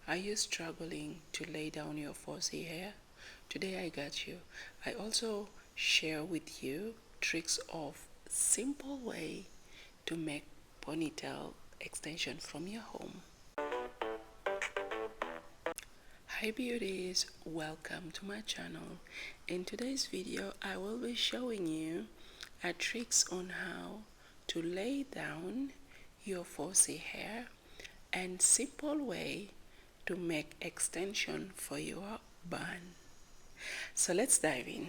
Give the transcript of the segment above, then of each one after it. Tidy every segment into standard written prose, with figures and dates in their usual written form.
Are you struggling to lay down your fussy hair? Today I got you. I also share with you tricks of simple way to make ponytail extension from your home. Hi beauties, welcome to my channel. In today's video I will be showing you tricks on how to lay down your fussy hair and simple way to make extension for your bun. So let's dive in.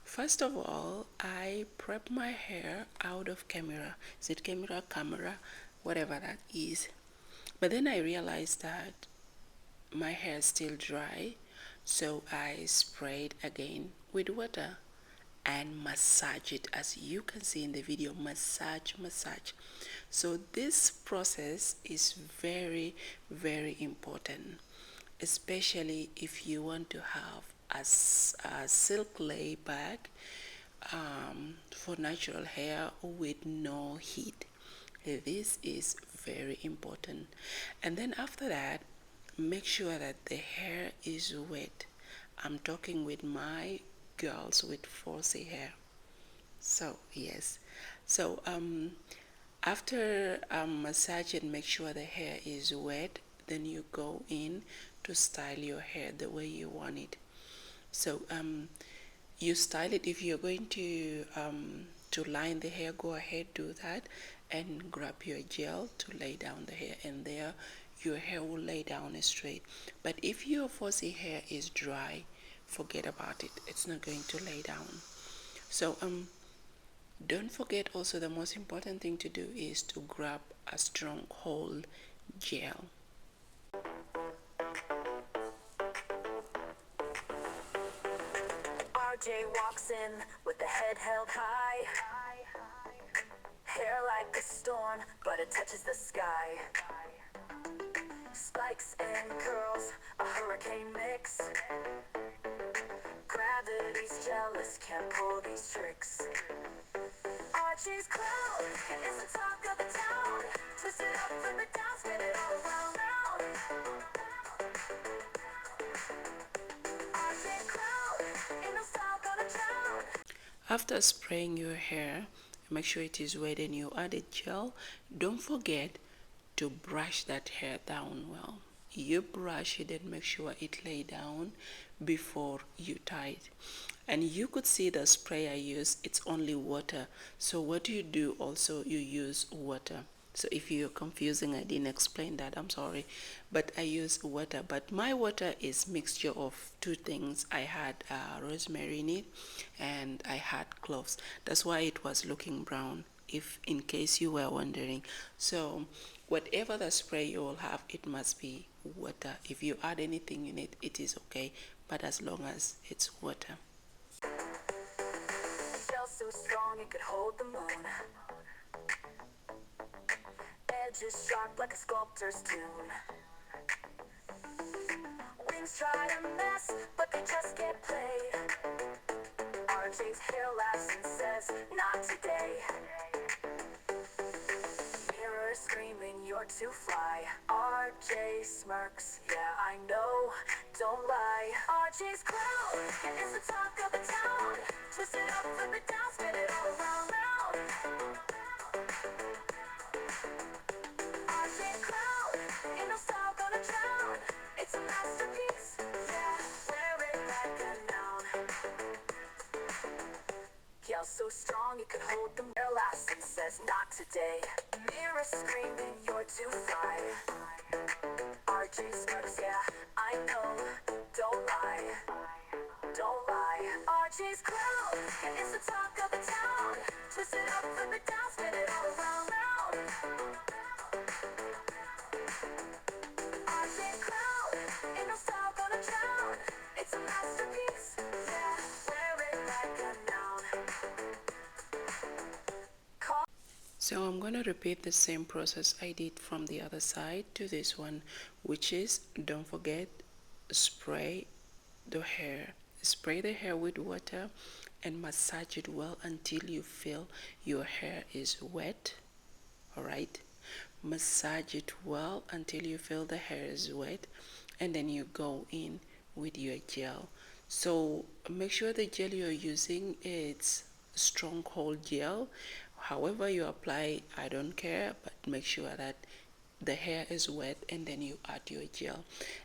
First of all, I prep my hair out of camera. Is it camera, whatever that is. But then I realized that my hair is still dry, so I sprayed again with water and massage it, as you can see in the video. Massage. So this process is very important, especially if you want to have a silk lay back for natural hair with no heat. This is very important. And then after that, make sure that the hair is wet. I'm talking with my girls with fussy hair. So yes, so after massage and make sure the hair is wet, then you go in to style your hair the way you want it. So you style it. If you're going to line the hair, go ahead, do that, and grab your gel to lay down the hair, and there your hair will lay down straight. But if your fussy hair is dry, forget about it. It's not going to lay down. So don't forget also, the most important thing to do is to grab a strong hold gel. RJ walks in with the head held high, hair like a storm, but it touches the sky. Spikes and curls, a hurricane mix. Gravity's jealous, can't pull these tricks. Archie's cloud is the talk of the town. Twist it up, flip it down, spin it all around, round. Archie's cloud, ain't no style gonna drown. After spraying your hair, make sure it is wet and you added gel. Don't forget to brush that hair down well. You brush it and make sure it lay down before you tie it. And you could see the spray I use, it's only water. So what you do also, you use water. So if you're confusing, I didn't explain that, I'm sorry. But I use water, but my water is mixture of two things. I had rosemary in it and I had cloves. That's why it was looking brown, if in case you were wondering. So whatever the spray you will have, it must be water. If you add anything in it, it is okay, but as long as it's water. Shell so strong it could hold the moon. Edges sharp like a sculptor's tune. Wings try to mess, but they just can't play. RJ's hair laughs and says, not today. Mirror screaming, you're too fly. RJ smirks, yeah I know, don't lie. RJ's cloud is the talk of the town. Twist it up, flip it down, spin it all around, round. RJ's cloud, ain't no style gonna drown. It's a masterpiece, yeah, wear it like a noun. Yell so strong it could hold the mirror laughs and says not today. Mirror screaming you're too fly. RJ smirks, yeah I know, don't lie, don't lie. RJ's cloud is the talk of the town. Twist it up, flip it down, spin it all around, round. RJ's cloud, ain't no style gonna drown. It's a masterpiece, yeah, wear it like a noun. So I'm going to repeat the same process I did from the other side to this one, which is, don't forget, spray the hair. Spray the hair with water and massage it well until you feel your hair is wet. Alright? massage it well until you feel the hair is wet, and then you go in with your gel. So make sure the gel you're using is strong hold gel. However you apply, I don't care, but make sure that the hair is wet and then you add your gel.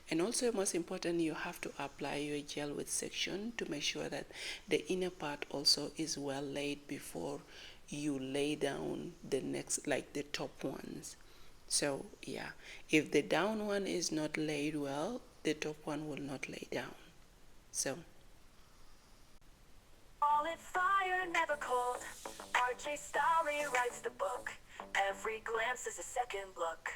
And also, most important, you have to apply your gel with section to make sure that the inner part also is well laid before you lay down the next, like the top ones. So yeah, if the down one is not laid well, the top one will not lay down. So Call it fire, never cold. RJ Style rewrites the book. Every glance is a second look.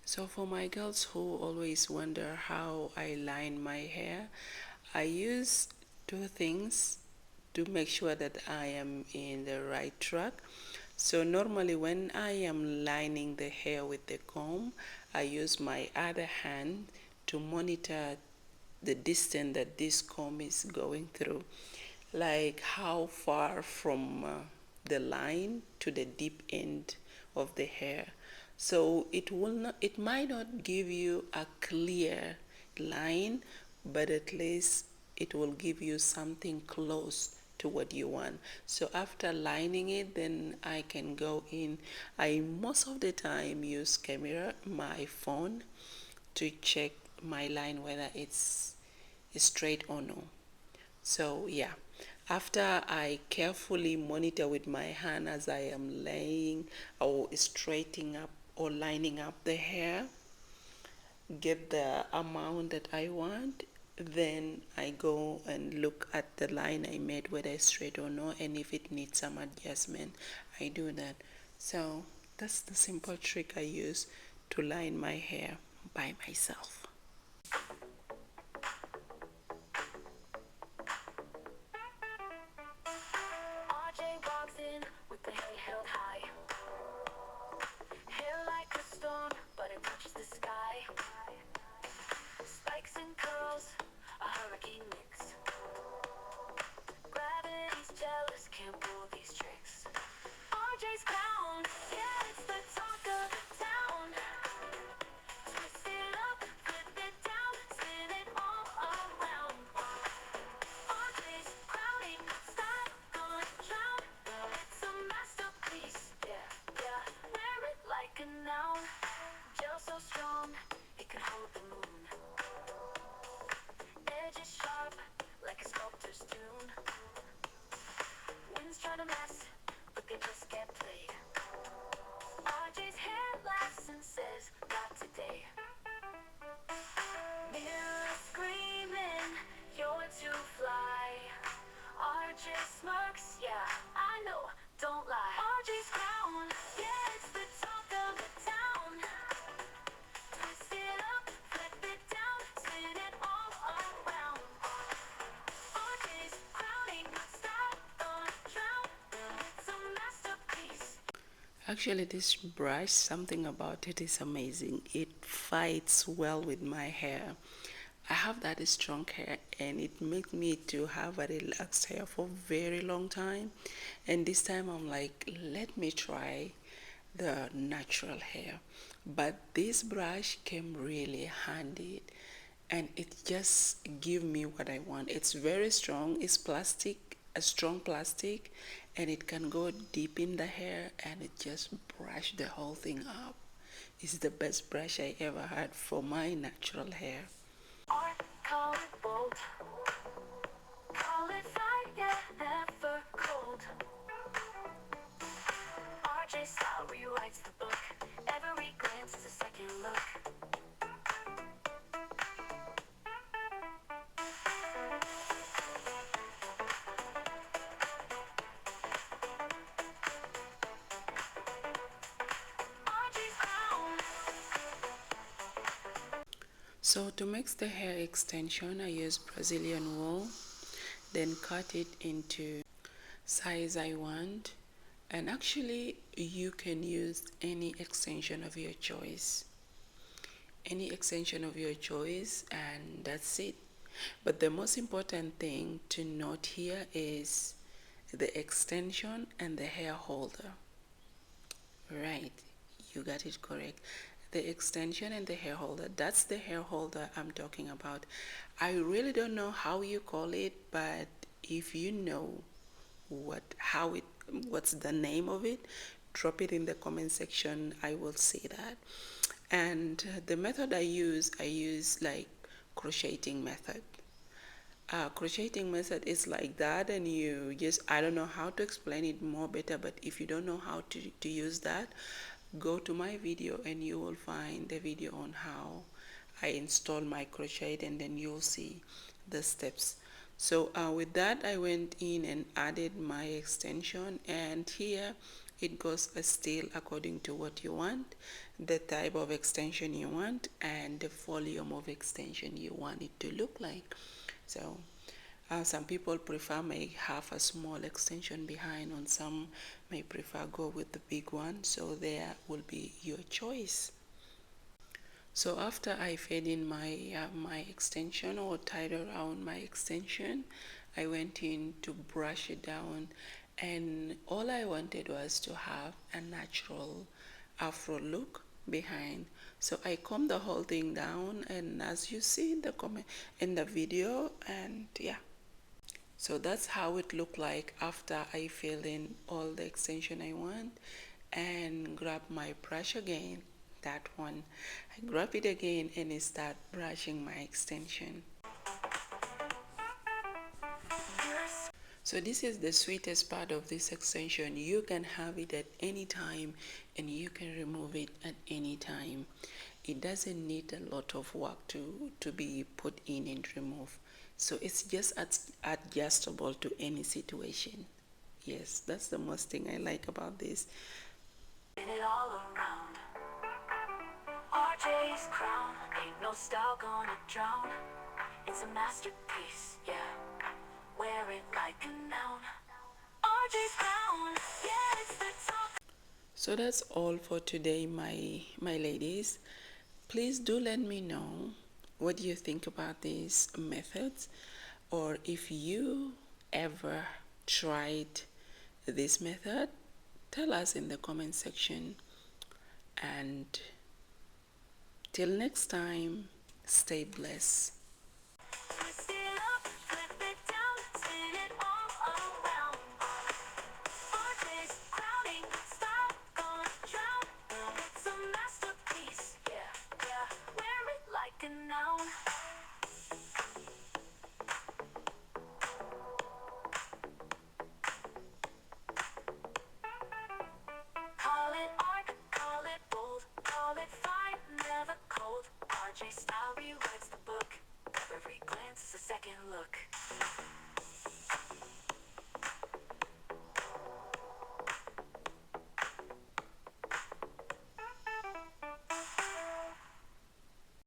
So for my girls who always wonder how I line my hair, I use two things to make sure that I am in the right track. So normally when I am lining the hair with the comb, I use my other hand to monitor the distance that this comb is going through, like how far from the line to the deep end of the hair. So it might not give you a clear line, but at least it will give you something close to what you want. So after lining it, then I can go in. I most of the time use camera, my phone, to check my line whether it's straight or no. So yeah, after I carefully monitor with my hand as I am laying or straightening up or lining up the hair, get the amount that I want, then I go and look at the line I made, whether it's straight or no, and if it needs some adjustment, I do that. So that's the simple trick I use to line my hair by myself. RJ walks in with the head held high. Hair like a storm, but it touches the sky. Spikes and curls, a hurricane mix. Gravity's jealous, can't pull these tricks. RJ's crown, yeah, it's the talk of the town. Twist it up, flip it down, spin it all around. RJ's crowning style gonna drown. It's a masterpiece, yeah, yeah. Wear it like a noun. Gel so strong, it can hold the moon. Edges sharp, like a sculptor's tune. Winds try to mess, but they just get played. RJ's hair laughs and says, not today. Mirror screaming, you're too fly. RJ smirks, yeah, I know, don't lie. RJ's crown, yeah, it's the talk of the town. Twist it up, flip it down, spin it all around. RJ's crowning style gonna drown. It's a masterpiece. Actually, this brush, something about it is amazing. It fights well with my hair. I have that strong hair and it makes me to have a relaxed hair for a very long time. And this time I'm like, let me try the natural hair. But this brush came really handy and it just give me what I want. It's very strong. It's plastic, a strong plastic, and it can go deep in the hair and it just brush the whole thing up. It's the best brush I ever had for my natural hair. Art, call it bold. Call it fire, never cold. RJ Style rewrites the book. Every glance is a second look. RJ's crown. So to mix the hair extension, I use Brazilian wool, then cut it into size I want. And actually, you can use any extension of your choice. any extension of your choice, and that's it. But the most important thing to note here is the extension and the hair holder. Right, you got it correct. The extension and the hair holder, that's the hair holder I'm talking about. I really don't know how you call it, but if you know what's the name of it, drop it in the comment section. I will see that. And the method I use like crocheting method. Crocheting method is like that, and you just, I don't know how to explain it more better, but if you don't know how to use that, go to my video and you will find the video on how I install my crochet, and then you'll see the steps. So with that, I went in and added my extension, and here it goes still according to what you want, the type of extension you want, and the volume of extension you want it to look like. So some people prefer may have a small extension behind, and some may prefer go with the big one. So there will be your choice. So after I fed in my extension, or tied around my extension, I went in to brush it down, and all I wanted was to have a natural afro look behind. So I combed the whole thing down, and as you see in the comment in the video, and yeah. So that's how it looked like after I filled in all the extension I want, and grab my brush again, that one. I grab it again and start brushing my extension. So this is the sweetest part of this extension. You can have it at any time, and you can remove it at any time. It doesn't need a lot of work to be put in and remove. So it's just adjustable to any situation. Yes, that's the most thing I like about this. Spin it all around. RJ's crown, ain't no style gonna drown. It's a masterpiece, yeah. Wear it like a noun. RJ's crown, yeah, it's the top. So that's all for today, my ladies. Please do let me know what you think about these methods, or if you ever tried this method, tell us in the comment section. And till next time, stay blessed.